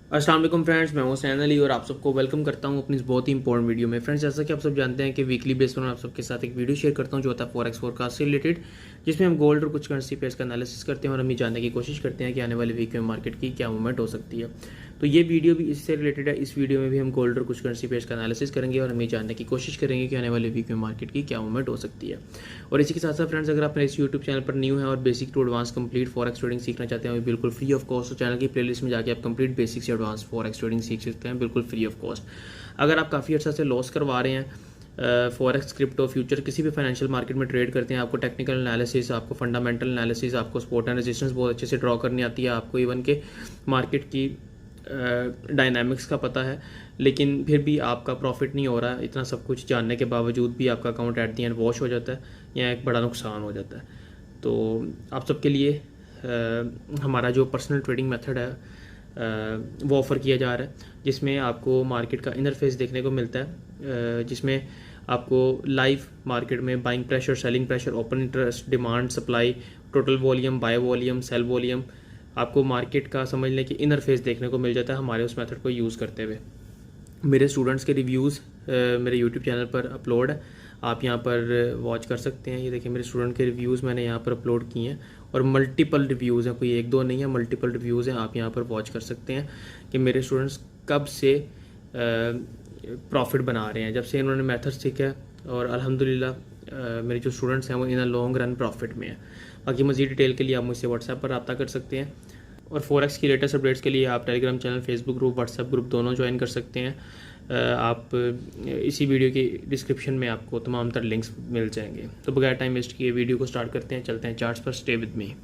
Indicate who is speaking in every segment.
Speaker 1: अस्सलाम वालेकुम फ्रेंड्स, मैं हुसैन अली और आप सबको वेलकम करता हूं अपनी इस बहुत ही इंपॉर्टेंट वीडियो में। फ्रेंड्स, जैसा कि आप सब जानते हैं कि वीकली बेस पर मैं आप सबके साथ एक वीडियो शेयर करता हूं जो होता है फॉरेक्स फोरकास्ट से रिलेटेड, जिसमें हम गोल्ड और कुछ करेंसी पेयर्स का एनालिसिस करते हैं और हम ये जानने की कोशिश करते हैं कि आने वाले वीक में मार्केट की क्या मूवमेंट हो सकती है। तो ये वीडियो भी इससे रिलेटेड है। इस वीडियो में भी हम गोल्ड और कुछ करेंसी पेयर्स का एनालिसिस करेंगे और हम ये जानने की कोशिश करेंगे कि आने वाले वीक में मार्केट की क्या मूवमेंट हो सकती है। और इसी के साथ साथ फ्रेंड्स, अगर आप मेरे इस यूट्यूब चैनल पर न्यू है और basic to advance complete forex trading सीखना चाहते हैं, बिल्कुल फ्री ऑफ कॉस्ट, तो चैनल की प्लेलिस्ट में जाके आप कंप्लीट बेसिक से एडवांस फॉरेक्स ट्रेडिंग सीख सकते हैं बिल्कुल फ्री ऑफ कॉस्ट। अगर आप काफ़ी अर्सा से लॉस करवा रहे हैं फॉरेक्स, क्रिप्टो, फ्यूचर, किसी भी फाइनेंशियल मार्केट में ट्रेड करते हैं, आपको टेक्निकल एनालिसिस, आपको फंडामेंटल एनालिसिस, आपको सपोर्ट एंड रेजिस्टेंस बहुत अच्छे से ड्रॉ करनी आती है, आपको इवन के मार्केट की डायनामिक्स का पता है, लेकिन फिर भी आपका प्रॉफिट नहीं हो रहा है, इतना सब कुछ जानने के बावजूद भी आपका account at the and wash हो जाता है या एक बड़ा नुकसान हो जाता है, तो आप सबके लिए हमारा जो पर्सनल ट्रेडिंग मेथड है वो ऑफ़र किया जा रहा है, जिसमें आपको मार्केट का इंटरफेस देखने को मिलता है, जिसमें आपको लाइव मार्केट में buying pressure, selling pressure, open interest, demand, supply, total volume, buy volume, sell volume, आपको मार्केट का समझ लें कि इंटरफेस देखने को मिल जाता है हमारे उस मेथड को यूज़ करते हुए। मेरे स्टूडेंट्स के रिव्यूज़ मेरे यूट्यूब चैनल पर अपलोड है, आप यहाँ पर वॉच कर सकते हैं। ये देखिए मेरे स्टूडेंट के रिव्यूज़ मैंने यहाँ पर अपलोड किए हैं और मल्टीपल रिव्यूज़ हैं, कोई एक दो नहीं है, मल्टीपल रिव्यूज़ हैं। आप यहाँ पर वॉच कर सकते हैं कि मेरे स्टूडेंट्स कब से प्रॉफिट बना रहे हैं, जब से इन्होंने मेथड सीखा है, और अल्हम्दुलिल्लाह मेरे जो स्टूडेंट्स हैं वो इन लॉन्ग रन प्रॉफिट में है। बाकी मज़ीद डिटेल के लिए आप मुझसे व्हाट्सएप पर रब्ता कर सकते हैं और फॉरेक्स की लेटेस्ट अपडेट्स के लिए आप Telegram channel, Facebook group, WhatsApp group दोनों ज्वाइन कर सकते हैं। आप इसी वीडियो की डिस्क्रिप्शन में आपको तमाम तर लिंक्स मिल जाएंगे। तो बगैर टाइम वेस्ट किए वीडियो को स्टार्ट करते हैं, चलते हैं चार्ट्स पर। Stay with me.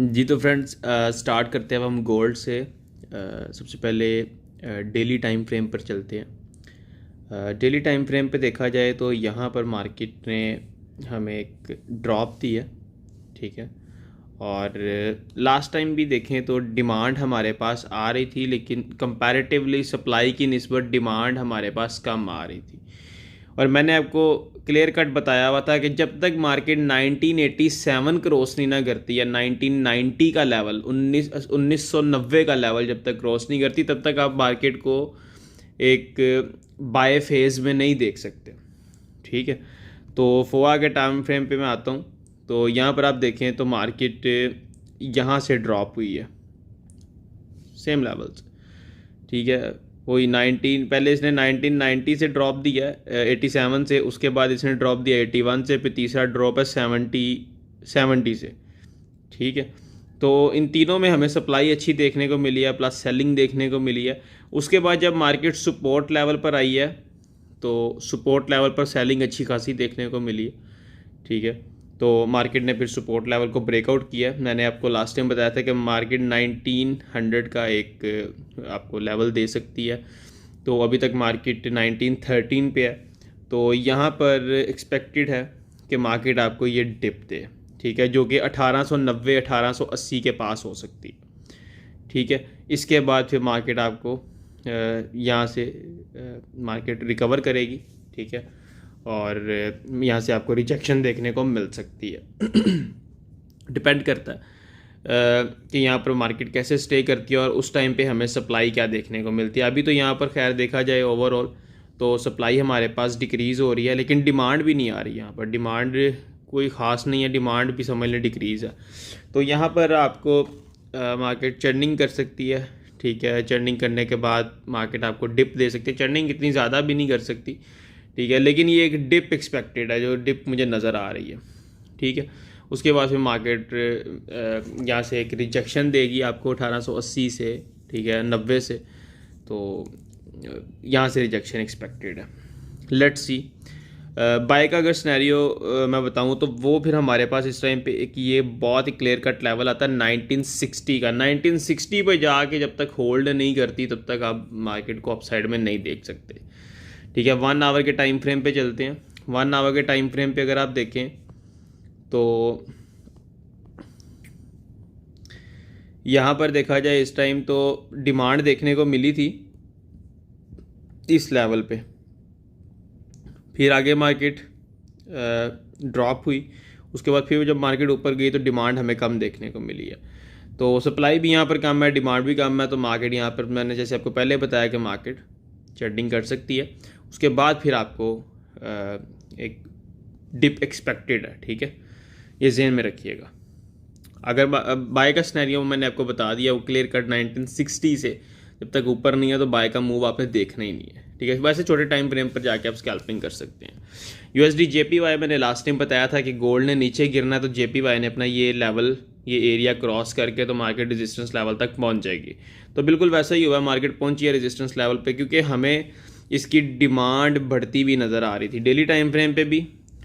Speaker 1: जी तो फ्रेंड्स, स्टार्ट करते हैं अब हम गोल्ड से। सबसे पहले डेली टाइम फ्रेम पर चलते हैं। डेली टाइम फ्रेम पे देखा जाए तो यहाँ पर मार्केट ने हमें एक ड्रॉप दी है, ठीक है, और लास्ट टाइम भी देखें तो डिमांड हमारे पास आ रही थी, लेकिन कंपैरेटिवली सप्लाई की निस्बत डिमांड हमारे पास कम आ रही थी। और मैंने आपको क्लियर कट बताया हुआ था कि जब तक मार्केट 1987 क्रॉस नहीं ना करती या 1990 का लेवल, 1990 का लेवल जब तक क्रॉस नहीं करती, तब तक आप मार्केट को एक बाय फेज़ में नहीं देख सकते, ठीक है। तो फोआ के टाइम फ्रेम पे मैं आता हूँ, तो यहाँ पर आप देखें तो मार्केट यहाँ से ड्रॉप हुई है सेम लेवल्स, ठीक है। वही 19, पहले इसने 1990 से ड्रॉप दिया है 87 से, उसके बाद इसने ड्रॉप दिया 81 से, फिर तीसरा ड्रॉप है 70 से, ठीक है। तो इन तीनों में हमें सप्लाई अच्छी देखने को मिली है, प्लस सेलिंग देखने को मिली है। उसके बाद जब मार्केट सपोर्ट लेवल पर आई है तो सपोर्ट लेवल पर सेलिंग अच्छी खासी देखने को मिली है, ठीक है। तो मार्केट ने फिर सपोर्ट लेवल को ब्रेकआउट किया। मैंने आपको लास्ट टाइम बताया था कि मार्केट 1900 का एक आपको लेवल दे सकती है, तो अभी तक मार्केट 1913 पे है। तो यहाँ पर एक्सपेक्टेड है कि मार्केट आपको ये डिप दे, ठीक है, जो कि 1890 1880 के पास हो सकती है, ठीक है। इसके बाद फिर मार्केट आपको यहाँ से मार्केट रिकवर करेगी, ठीक है, और यहाँ से आपको रिजेक्शन देखने को मिल सकती है। डिपेंड करता है कि यहाँ पर मार्केट कैसे स्टे करती है और उस टाइम पे हमें सप्लाई क्या देखने को मिलती है। अभी तो यहाँ पर खैर देखा जाए ओवरऑल तो सप्लाई हमारे पास डिक्रीज़ हो रही है, लेकिन डिमांड भी नहीं आ रही। यहाँ पर डिमांड कोई ख़ास नहीं है, डिमांड भी समझ लें डिक्रीज़ है। तो यहाँ पर आपको मार्केट चर्निंग कर सकती है, ठीक है। चर्निंग करने के बाद मार्केट आपको डिप दे सकती है। चर्निंग इतनी ज़्यादा भी नहीं कर सकती, ठीक है, लेकिन ये एक डिप एक्सपेक्टेड है, जो डिप मुझे नज़र आ रही है, ठीक है। उसके बाद फिर मार्केट यहाँ से एक रिजेक्शन देगी आपको 1880 से, ठीक है, 90 से, तो यहाँ से रिजेक्शन एक्सपेक्टेड है। लेट्स सी बाय का अगर सिनेरियो मैं बताऊँ तो वो फिर हमारे पास इस टाइम पे एक ये बहुत ही क्लियर कट लेवल आता है 1960 का। 1960 पे जाके जब तक होल्ड नहीं करती तब तक आप मार्केट को अपसाइड में नहीं देख सकते, ठीक है। 1 आवर के टाइम फ्रेम पे चलते हैं। 1 आवर के टाइम फ्रेम पे अगर आप देखें तो यहाँ पर देखा जाए इस टाइम तो डिमांड देखने को मिली थी इस लेवल पे, फिर आगे मार्केट ड्रॉप हुई, उसके बाद फिर जब मार्केट ऊपर गई तो डिमांड हमें कम देखने को मिली है। तो सप्लाई भी यहाँ पर कम है, डिमांड भी कम है, तो मार्केट यहाँ पर मैंने जैसे आपको पहले बताया कि मार्केट ट्रेडिंग कर सकती है। उसके बाद फिर आपको एक डिप एक्सपेक्टेड है, ठीक है, ये जहन में रखिएगा। अगर बाय का सिनेरियो मैंने आपको बता दिया, वो क्लियर कट 1960 से जब तक ऊपर नहीं है तो बाय का मूव आपने देखना ही नहीं है, ठीक है। वैसे छोटे टाइम फ्रेम पर जाके आप स्कैल्पिंग कर सकते हैं। यूएसडी जेपीवाई मैंने लास्ट टाइम बताया था कि गोल्ड ने नीचे गिरना है तो जेपीवाई ने अपना ये लेवल, ये एरिया क्रॉस करके तो मार्केट रेजिस्टेंस लेवल तक पहुंच जाएगी। तो बिल्कुल वैसा ही हुआ, मार्केट पहुंची है रेजिस्टेंस लेवल पे, क्योंकि हमें इसकी डिमांड बढ़ती हुई नज़र आ रही थी डेली टाइम फ्रेम पे भी,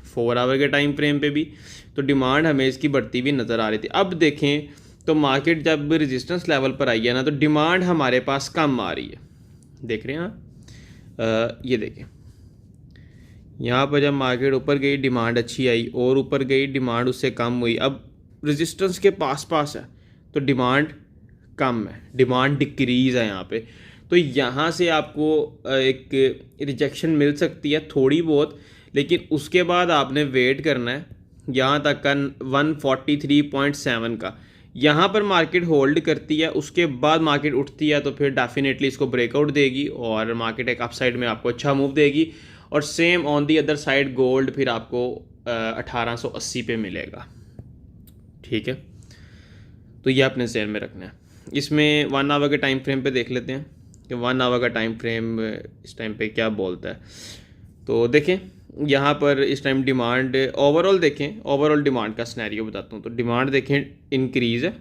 Speaker 1: 4 आवर के टाइम फ्रेम पे भी, तो डिमांड हमें इसकी बढ़ती हुई नज़र आ रही थी। अब देखें तो मार्केट जब रेजिस्टेंस लेवल पर आई है ना, तो डिमांड हमारे पास कम आ रही है, देख रहे हैं आप, ये देखें यहाँ पर जब मार्केट ऊपर गई डिमांड अच्छी आई, और ऊपर गई डिमांड उससे कम हुई, अब रेजिस्टेंस के पास है तो डिमांड कम है, डिमांड डिक्रीज़ है यहाँ पे। तो यहाँ से आपको एक रिजेक्शन मिल सकती है थोड़ी बहुत, लेकिन उसके बाद आपने वेट करना है यहाँ तक का 143.7 का। यहाँ पर मार्केट होल्ड करती है, उसके बाद मार्केट उठती है तो फिर डेफिनेटली इसको ब्रेकआउट देगी और मार्केट एक अपसाइड में आपको अच्छा मूव देगी। और same on the other side gold फिर आपको 1880 पे मिलेगा, ठीक है। तो ये अपने ज़हन में रखना है। इसमें 1 आवर के टाइम फ्रेम पे देख लेते हैं कि 1 आवर का टाइम फ्रेम इस टाइम पे क्या बोलता है। तो देखें यहाँ पर इस टाइम डिमांड ओवरऑल देखें, ओवरऑल डिमांड का सिनेरियो बताता हूँ। तो डिमांड देखें इंक्रीज़ है,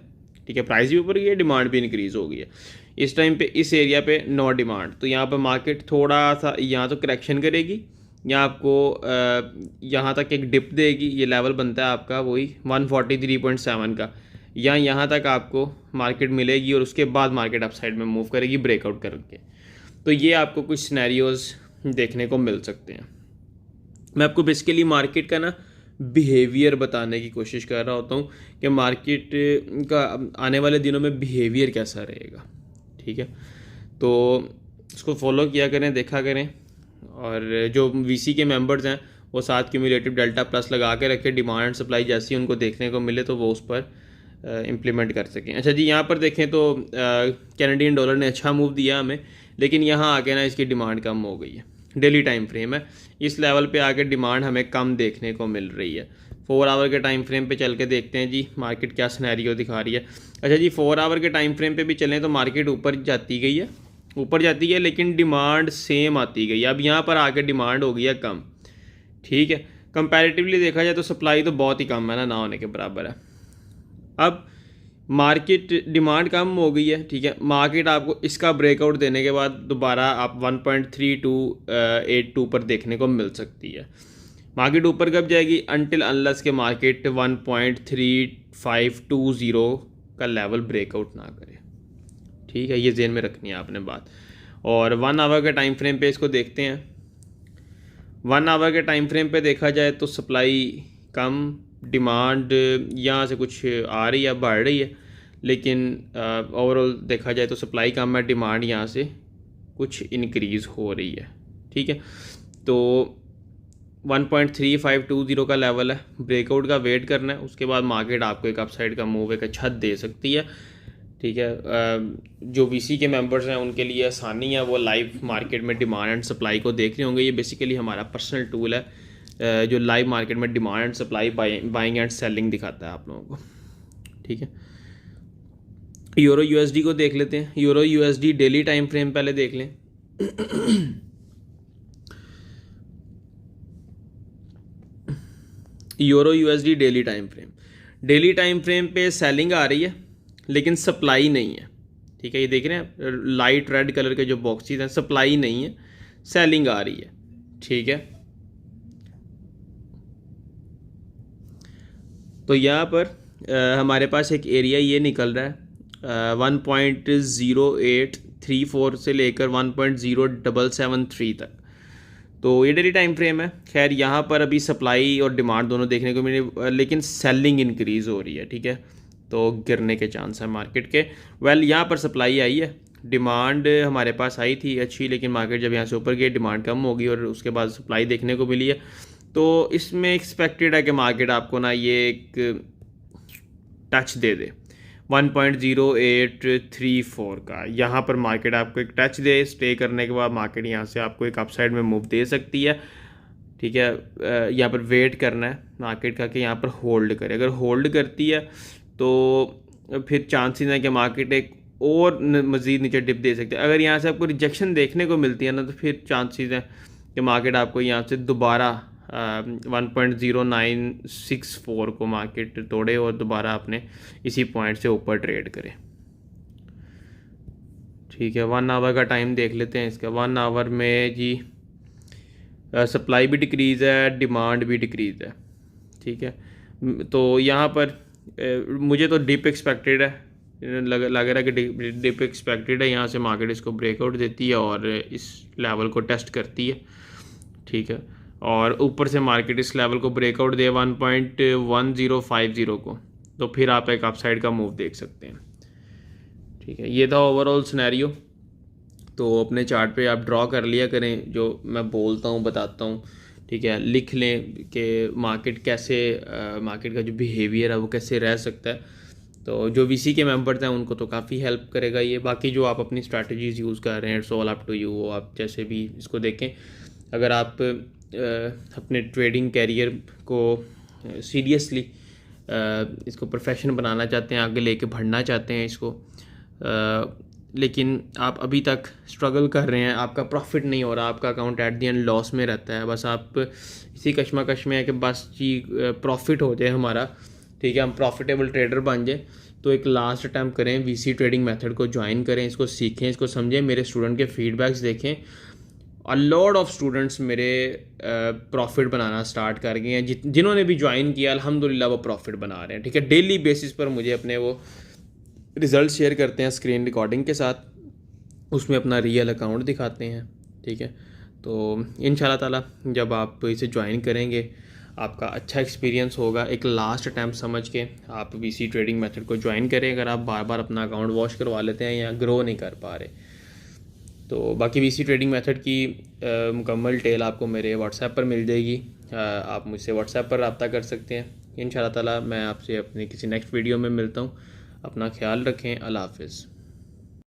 Speaker 1: ठीक है, प्राइस भी ऊपर गई है, डिमांड भी इंक्रीज़ हो गई है। इस टाइम पे इस एरिया पे नो डिमांड, तो यहाँ पर मार्केट थोड़ा सा यहाँ तो करेक्शन करेगी, यहाँ आपको यहाँ तक एक डिप देगी, ये लेवल बनता है आपका वही 143.7 का, या यहाँ तक आपको मार्केट मिलेगी और उसके बाद मार्केट अपसाइड में मूव करेगी ब्रेकआउट करके। तो ये आपको कुछ सिनेरियोज़ देखने को मिल सकते हैं। मैं आपको बेसिकली मार्केट का ना बिहेवियर बताने की कोशिश कर रहा होता हूँ कि मार्केट का आने वाले दिनों में बिहेवियर कैसा रहेगा, ठीक है। तो इसको फॉलो किया करें, देखा करें, और जो वीसी के मेंबर्स हैं वो साथ क्यूमुलेटिव डेल्टा प्लस लगा के रखें, डिमांड एंड सप्लाई जैसी उनको देखने को मिले तो वो उस पर इम्प्लीमेंट कर सकें। अच्छा जी, यहाँ पर देखें तो कैनेडियन डॉलर ने अच्छा मूव दिया हमें, लेकिन यहाँ आके ना इसकी डिमांड कम हो गई है। डेली टाइम फ्रेम है, इस लेवल पे आके डिमांड हमें कम देखने को मिल रही है। 4 आवर के टाइम फ्रेम पे चल के देखते हैं जी मार्केट क्या सिनेरियो दिखा रही है। अच्छा जी, 4 आवर के टाइम फ्रेम पे भी चलें तो मार्केट ऊपर जाती गई है, ऊपर जाती है, लेकिन डिमांड सेम आती गई। अब यहाँ पर आके डिमांड हो गई है कम, ठीक है। कंपैरेटिवली देखा जाए तो सप्लाई तो बहुत ही कम है ना होने के बराबर है। अब मार्केट डिमांड कम हो गई है, ठीक है, मार्केट आपको इसका ब्रेकआउट देने के बाद दोबारा आप 1.3282 पर देखने को मिल सकती है। मार्केट ऊपर कब जाएगी? अनटिल अनलेस के मार्केट 1.3520 का लेवल ब्रेकआउट ना करे, ठीक है, ये जेन में रखनी है आपने बात। और 1 आवर के टाइम फ्रेम पे इसको देखते हैं। 1 आवर के टाइम फ्रेम पे देखा जाए तो सप्लाई कम, डिमांड यहाँ से कुछ आ रही है, बढ़ रही है, लेकिन ओवरऑल देखा जाए तो सप्लाई कम है, डिमांड यहाँ से कुछ इंक्रीज़ हो रही है, ठीक है। तो 1.3520 का लेवल है, ब्रेकआउट का वेट करना है, उसके बाद मार्केट आपको एक अपसाइड का मूव, एक छत दे सकती है, ठीक है। जो वीसी के मेंबर्स हैं उनके लिए आसानी है, वो लाइव मार्केट में डिमांड एंड सप्लाई को देख रहे होंगे। ये बेसिकली हमारा पर्सनल टूल है जो लाइव मार्केट में demand and supply, buying and selling दिखाता है आप लोगों को, ठीक है। यूरो यूएसडी को देख लेते हैं। Euro USD daily time frame पहले देख लें। Euro USD daily time frame, daily time frame पे सेलिंग आ रही है लेकिन सप्लाई नहीं है, ठीक है। ये देख रहे हैं लाइट रेड कलर के जो बॉक्सेस हैं, सप्लाई नहीं है, सेलिंग आ रही है, ठीक है। तो यहाँ पर हमारे पास एक एरिया ये निकल रहा है 1.0834 से लेकर 1.0773 तक, तो ये डेली टाइम फ्रेम है। खैर यहाँ पर अभी सप्लाई और डिमांड दोनों देखने को मिले, लेकिन सेलिंग इंक्रीज़ हो रही है, ठीक है। तो गिरने के चांस है मार्केट के। यहाँ पर सप्लाई आई है, डिमांड हमारे पास आई थी अच्छी, लेकिन मार्केट जब यहाँ से ऊपर गई डिमांड कम होगी और उसके बाद सप्लाई देखने को मिली है। तो इसमें एक्सपेक्टेड है कि मार्केट आपको ना ये एक टच दे दे 1.0834 का। यहाँ पर मार्केट आपको एक टच दे, स्टे करने के बाद मार्केट यहाँ से आपको एक अपसाइड में मूव दे सकती है। ठीक है, यहाँ पर वेट करना है मार्केट का कि यहाँ पर होल्ड करे। अगर होल्ड करती है तो फिर चांसेस है कि मार्केट एक और मज़ीद नीचे डिप दे सकते हैं। अगर यहाँ से आपको रिजेक्शन देखने को मिलती है ना, तो फिर चांसेस हैं कि मार्केट आपको यहाँ से दोबारा 1.0964 को मार्केट तोड़े और दोबारा अपने इसी पॉइंट से ऊपर ट्रेड करे। ठीक है, 1 आवर का टाइम देख लेते हैं इसका। 1 आवर में जी सप्लाई भी डिक्रीज़ है, डिमांड भी डिक्रीज़ है। ठीक है, तो यहाँ पर मुझे तो डिप एक्सपेक्टेड है, लग रहा है कि डिप एक्सपेक्टेड है। यहाँ से मार्केट इसको ब्रेकआउट देती है और इस लेवल को टेस्ट करती है। ठीक है, और ऊपर से मार्केट इस लेवल को ब्रेकआउट दे 1.1050 को, तो फिर आप एक अपसाइड का मूव देख सकते हैं। ठीक है, ये था ओवरऑल सिनेरियो। तो अपने चार्ट पे आप ड्रॉ कर लिया करें, जो मैं बोलता हूँ बताता हूँ। ठीक है, लिख लें कि मार्केट कैसे मार्केट का जो बिहेवियर है वो कैसे रह सकता है। तो जो वीसी के मेंबर्स हैं उनको तो काफ़ी हेल्प करेगा ये। बाकी जो आप अपनी स्ट्रैटेजीज़ यूज़ कर रहे हैं, it's all up to you, आप जैसे भी इसको देखें। अगर आप अपने ट्रेडिंग कैरियर को सीरियसली इसको प्रोफेशन बनाना चाहते हैं, आगे लेके बढ़ना चाहते हैं इसको, लेकिन आप अभी तक स्ट्रगल कर रहे हैं, आपका प्रॉफिट नहीं हो रहा, आपका account at the and loss में रहता है, बस आप इसी कश्मकश में है कि बस जी प्रॉफिट हो जाए हमारा, ठीक है, हम प्रॉफिटेबल ट्रेडर बन जाए, तो एक लास्ट अटैम्प्ट करें, वीसी ट्रेडिंग मेथड को ज्वाइन करें, इसको सीखें, इसको समझें, मेरे स्टूडेंट के फीडबैक्स देखें। अ लॉट ऑफ स्टूडेंट्स मेरे प्रॉफिट बनाना स्टार्ट कर गए हैं, जिन्होंने भी ज्वाइन किया अल्हम्दुलिल्लाह वो प्रॉफिट बना रहे हैं। ठीक है, डेली बेसिस पर मुझे अपने वो रिज़ल्ट शेयर करते हैं स्क्रीन रिकॉर्डिंग के साथ, उसमें अपना रियल अकाउंट दिखाते हैं। ठीक है, तो इंशाल्लाह ताला जब आप इसे ज्वाइन करेंगे आपका अच्छा एक्सपीरियंस होगा। एक लास्ट अटैम्प्ट समझ के आप वीसी ट्रेडिंग मेथड को ज्वाइन करें, अगर आप बार बार अपना अकाउंट वॉश करवा लेते हैं या ग्रो नहीं कर पा रहे। तो बाकी वीसी ट्रेडिंग मेथड की मुकम्मल डिटेल आपको मेरे व्हाट्सएप पर मिल जाएगी, आप मुझसे व्हाट्सएप पर रब्ता कर सकते हैं। इंशाल्लाह ताला मैं आपसे अपनी किसी नेक्स्ट वीडियो में मिलता हूँ। अपना ख्याल रखें, अल्लाह हाफ़िज़।